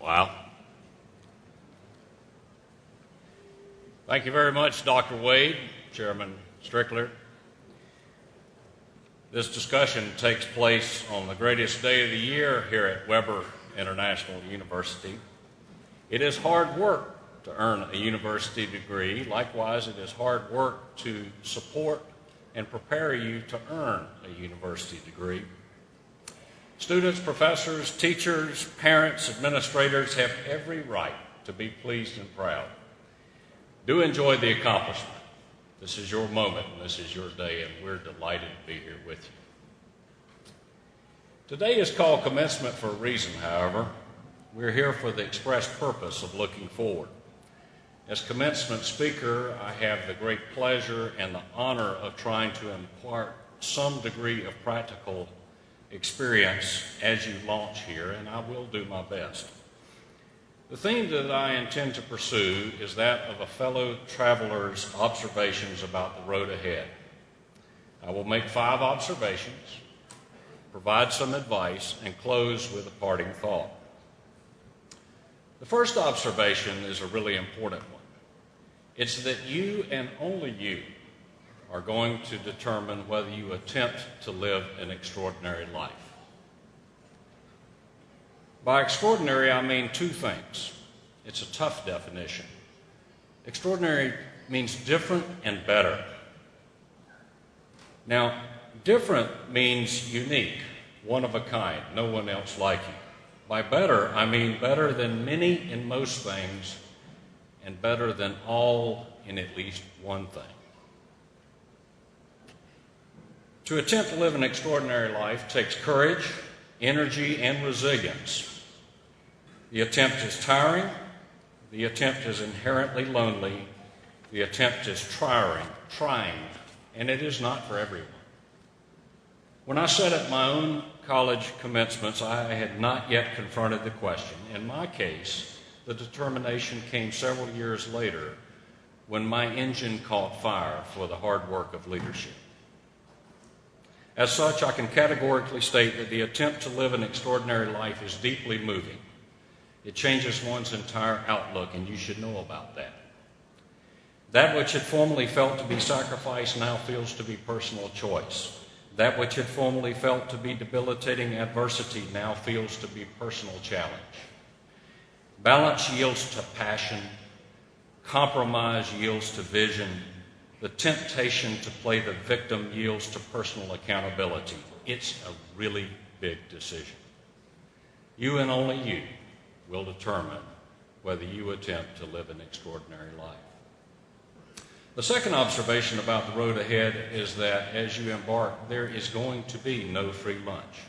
Wow. Thank you very much, Dr. Wade, Chairman Strickler. This discussion takes place on the greatest day of the year here at Weber International University. It is hard work to earn a university degree. Likewise, it is hard work to support and prepare you to earn a university degree. Students, professors, teachers, parents, administrators have every right to be pleased and proud. Do enjoy the accomplishment. This is your moment and this is your day, and we're delighted to be here with you. Today is called Commencement for a reason, however. We're here for the express purpose of looking forward. As commencement speaker, I have the great pleasure and the honor of trying to impart some degree of practical experience as you launch here, and I will do my best. The theme that I intend to pursue is that of a fellow traveler's observations about the road ahead. I will make 5 observations, provide some advice, and close with a parting thought. The first observation is a really important one. It's that you and only you are going to determine whether you attempt to live an extraordinary life. By extraordinary, I mean 2 things. It's a tough definition. Extraordinary means different and better. Now, different means unique, one of a kind, no one else like you. By better, I mean better than many in most things and better than all in at least one thing. To attempt to live an extraordinary life takes courage, energy, and resilience. The attempt is tiring. The attempt is inherently lonely. The attempt is trying, and it is not for everyone. When I sat at my own college commencements, I had not yet confronted the question. In my case, the determination came several years later when my engine caught fire for the hard work of leadership. As such, I can categorically state that the attempt to live an extraordinary life is deeply moving. It changes one's entire outlook, and you should know about that. That which had formerly felt to be sacrifice now feels to be personal choice. That which had formerly felt to be debilitating adversity now feels to be personal challenge. Balance yields to passion. Compromise yields to vision. The temptation to play the victim yields to personal accountability. It's a really big decision. You and only you will determine whether you attempt to live an extraordinary life. The second observation about the road ahead is that as you embark, there is going to be no free lunch.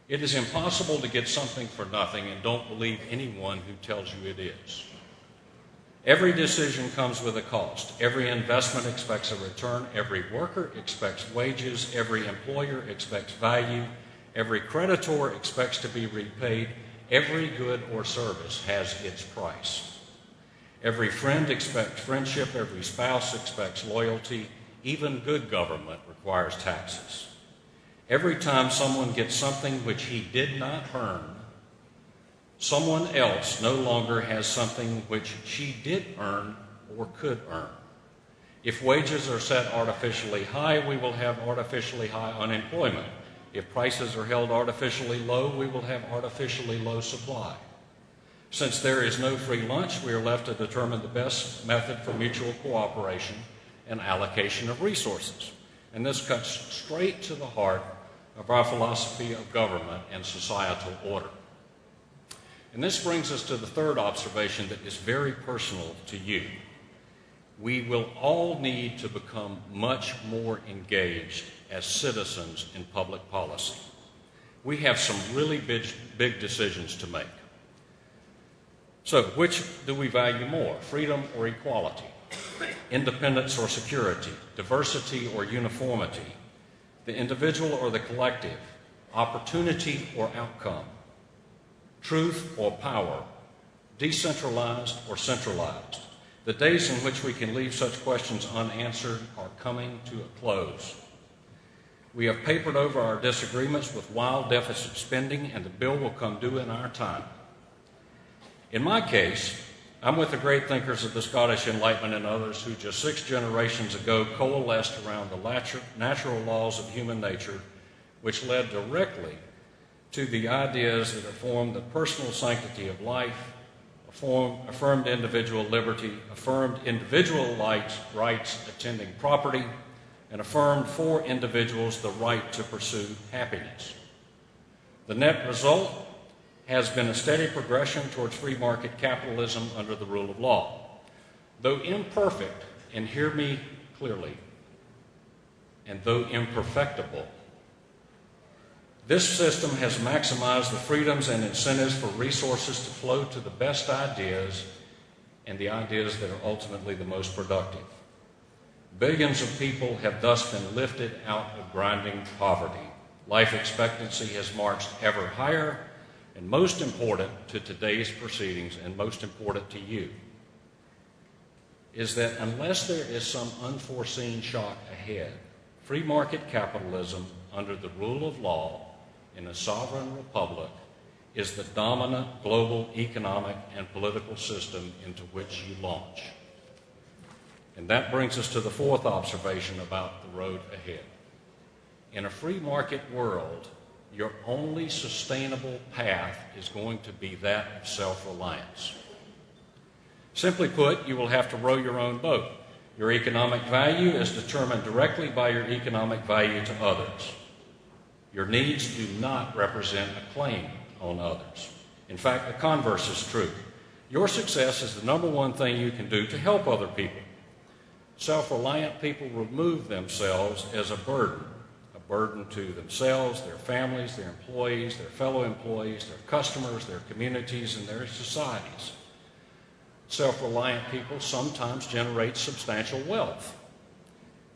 It is impossible to get something for nothing, and don't believe anyone who tells you it is. Every decision comes with a cost. Every investment expects a return. Every worker expects wages. Every employer expects value. Every creditor expects to be repaid. Every good or service has its price. Every friend expects friendship. Every spouse expects loyalty. Even good government requires taxes. Every time someone gets something which he did not earn, someone else no longer has something which she did earn or could earn. If wages are set artificially high, we will have artificially high unemployment. If prices are held artificially low, we will have artificially low supply. Since there is no free lunch, we are left to determine the best method for mutual cooperation and allocation of resources. And this cuts straight to the heart of our philosophy of government and societal order. And this brings us to the third observation that is very personal to you. We will all need to become much more engaged as citizens in public policy. We have some really big decisions to make. So, which do we value more, freedom or equality? Independence or security? Diversity or uniformity? The individual or the collective? Opportunity or outcome? Truth or power? Decentralized or centralized? The days in which we can leave such questions unanswered are coming to a close. We have papered over our disagreements with wild deficit spending, and the bill will come due in our time. In my case, I'm with the great thinkers of the Scottish Enlightenment and others who just 6 generations ago coalesced around the natural laws of human nature, which led directly to the ideas that affirmed the personal sanctity of life, affirmed individual liberty, affirmed individual rights attending property, and affirmed for individuals the right to pursue happiness. The net result has been a steady progression towards free market capitalism under the rule of law. Though imperfect, and hear me clearly, and though imperfectible, this system has maximized the freedoms and incentives for resources to flow to the best ideas and the ideas that are ultimately the most productive. Billions of people have thus been lifted out of grinding poverty. Life expectancy has marched ever higher, and most important to today's proceedings, and most important to you, is that unless there is some unforeseen shock ahead, free market capitalism under the rule of law in a sovereign republic is the dominant global economic and political system into which you launch. And that brings us to the 4th observation about the road ahead. In a free market world, your only sustainable path is going to be that of self-reliance. Simply put, you will have to row your own boat. Your economic value is determined directly by your economic value to others. Your needs do not represent a claim on others. In fact, the converse is true. Your success is the number one thing you can do to help other people. Self-reliant people remove themselves as a burden to themselves, their families, their employees, their fellow employees, their customers, their communities, and their societies. Self-reliant people sometimes generate substantial wealth,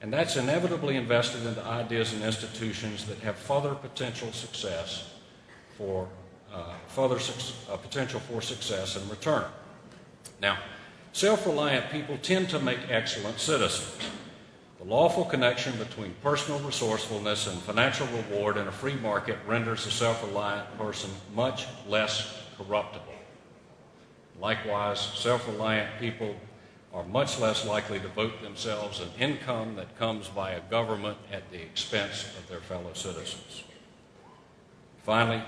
and that's inevitably invested into ideas and institutions that have further potential for success in return. Now, self-reliant people tend to make excellent citizens. The lawful connection between personal resourcefulness and financial reward in a free market renders a self-reliant person much less corruptible. Likewise, self-reliant people are much less likely to vote themselves an income that comes via government at the expense of their fellow citizens. Finally,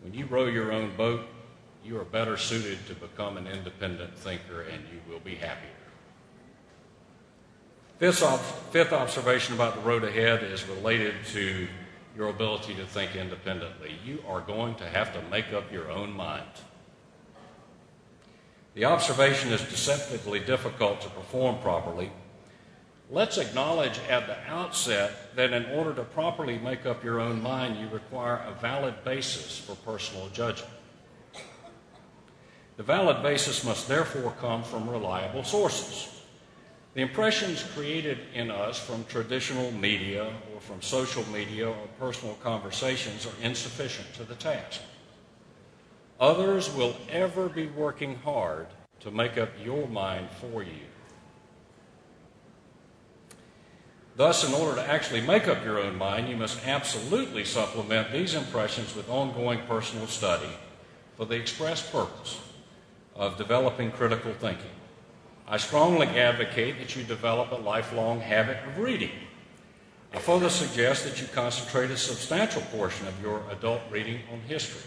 when you row your own boat, you are better suited to become an independent thinker, and you will be happier. Fifth observation about the road ahead is related to your ability to think independently. You are going to have to make up your own mind. The observation is deceptively difficult to perform properly. Let's acknowledge at the outset that in order to properly make up your own mind, you require a valid basis for personal judgment. The valid basis must therefore come from reliable sources. The impressions created in us from traditional media or from social media or personal conversations are insufficient to the task. Others will ever be working hard to make up your mind for you. Thus, in order to actually make up your own mind, you must absolutely supplement these impressions with ongoing personal study for the express purpose of developing critical thinking. I strongly advocate that you develop a lifelong habit of reading. I further suggest that you concentrate a substantial portion of your adult reading on history.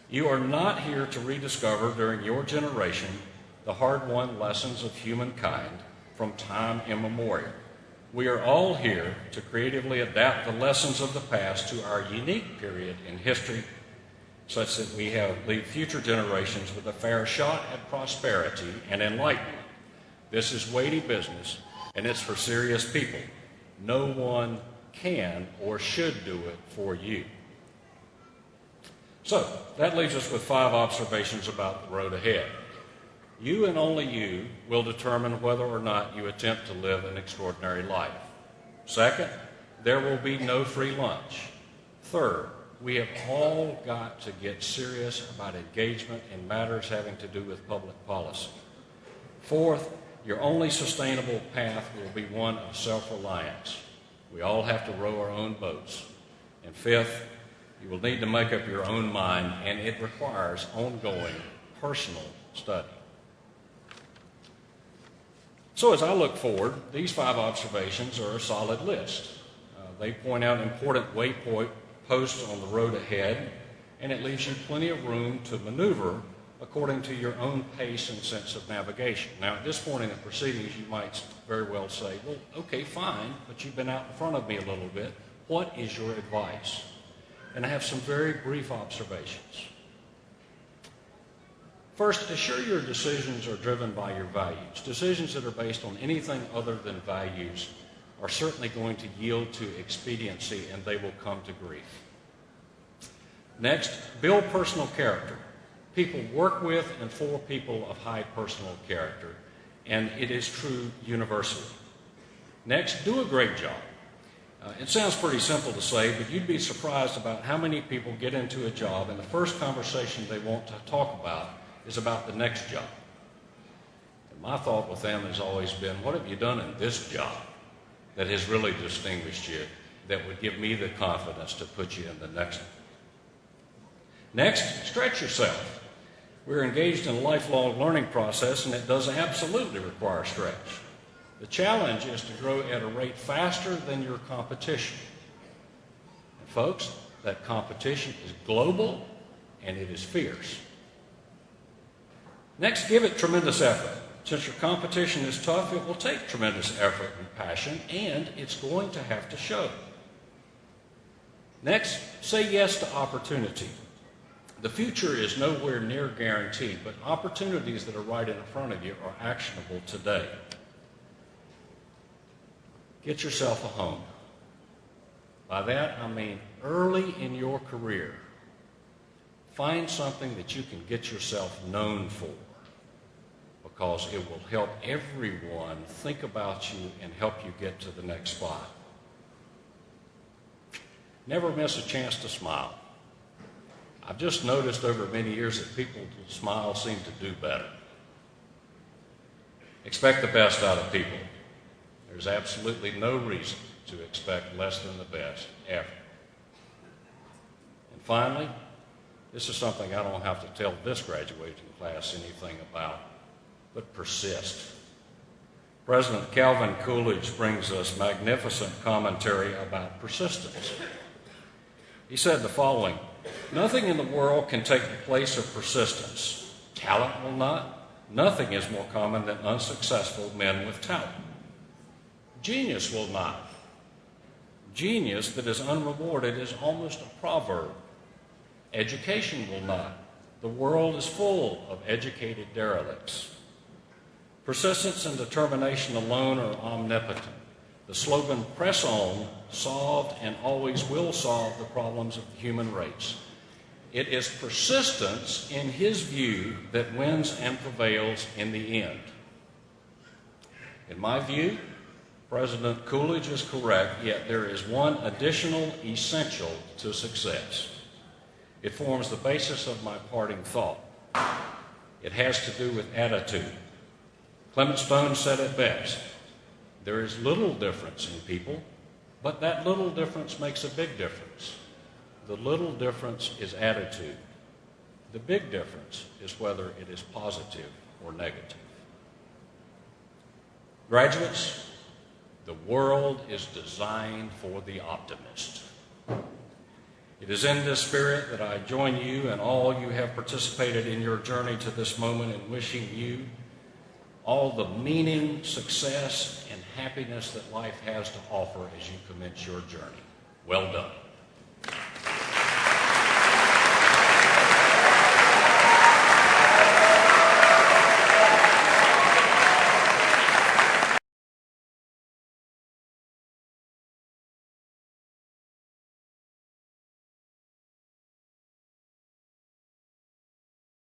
You are not here to rediscover during your generation the hard-won lessons of humankind from time immemorial. We are all here to creatively adapt the lessons of the past to our unique period in history, such that we leave future generations with a fair shot at prosperity and enlightenment. This is weighty business, and it's for serious people. No one can or should do it for you. So, that leaves us with 5 observations about the road ahead. You and only you will determine whether or not you attempt to live an extraordinary life. Second, there will be no free lunch. Third, we have all got to get serious about engagement in matters having to do with public policy. Fourth, your only sustainable path will be one of self-reliance. We all have to row our own boats. And fifth, You will need to make up your own mind, and it requires ongoing personal study. So as I look forward, these 5 observations are a solid list. They point out important wayposts on the road ahead, and it leaves you plenty of room to maneuver according to your own pace and sense of navigation. Now, at this point in the proceedings, you might very well say, well, okay, fine, but you've been out in front of me a little bit. What is your advice? And I have some very brief observations. First, assure your decisions are driven by your values. Decisions that are based on anything other than values are certainly going to yield to expediency, and they will come to grief. Next, build personal character. People work with and for people of high personal character, and it is true universally. Next, do a great job. It sounds pretty simple to say, but you'd be surprised about how many people get into a job and the first conversation they want to talk about is about the next job. And my thought with them has always been, what have you done in this job that has really distinguished you, that would give me the confidence to put you in the next one? Next, stretch yourself. We're engaged in a lifelong learning process, and it does absolutely require stretch. The challenge is to grow at a rate faster than your competition. And folks, that competition is global, and it is fierce. Next, give it tremendous effort. Since your competition is tough, it will take tremendous effort and passion, and it's going to have to show. Next, say yes to opportunity. The future is nowhere near guaranteed, but opportunities that are right in front of you are actionable today. Get yourself a home. By that, I mean early in your career, find something that you can get yourself known for, because it will help everyone think about you and help you get to the next spot. Never miss a chance to smile. I've just noticed over many years that people who smile seem to do better. Expect the best out of people. There's absolutely no reason to expect less than the best, ever. And finally, this is something I don't have to tell this graduating class anything about, but persist. President Calvin Coolidge brings us magnificent commentary about persistence. He said the following: nothing in the world can take the place of persistence. Talent will not. Nothing is more common than unsuccessful men with talent. Genius will not. Genius that is unrewarded is almost a proverb. Education will not. The world is full of educated derelicts. Persistence and determination alone are omnipotent. The slogan, "Press on," solved and always will solve the problems of the human race. It is persistence, in his view, that wins and prevails in the end. In my view, President Coolidge is correct, yet there is one additional essential to success. It forms the basis of my parting thought. It has to do with attitude. Clement Stone said it best: there is little difference in people, but that little difference makes a big difference. The little difference is attitude. The big difference is whether it is positive or negative. Graduates, the world is designed for the optimist. It is in this spirit that I join you and all you have participated in your journey to this moment in wishing you all the meaning, success, and happiness that life has to offer as you commence your journey. Well done.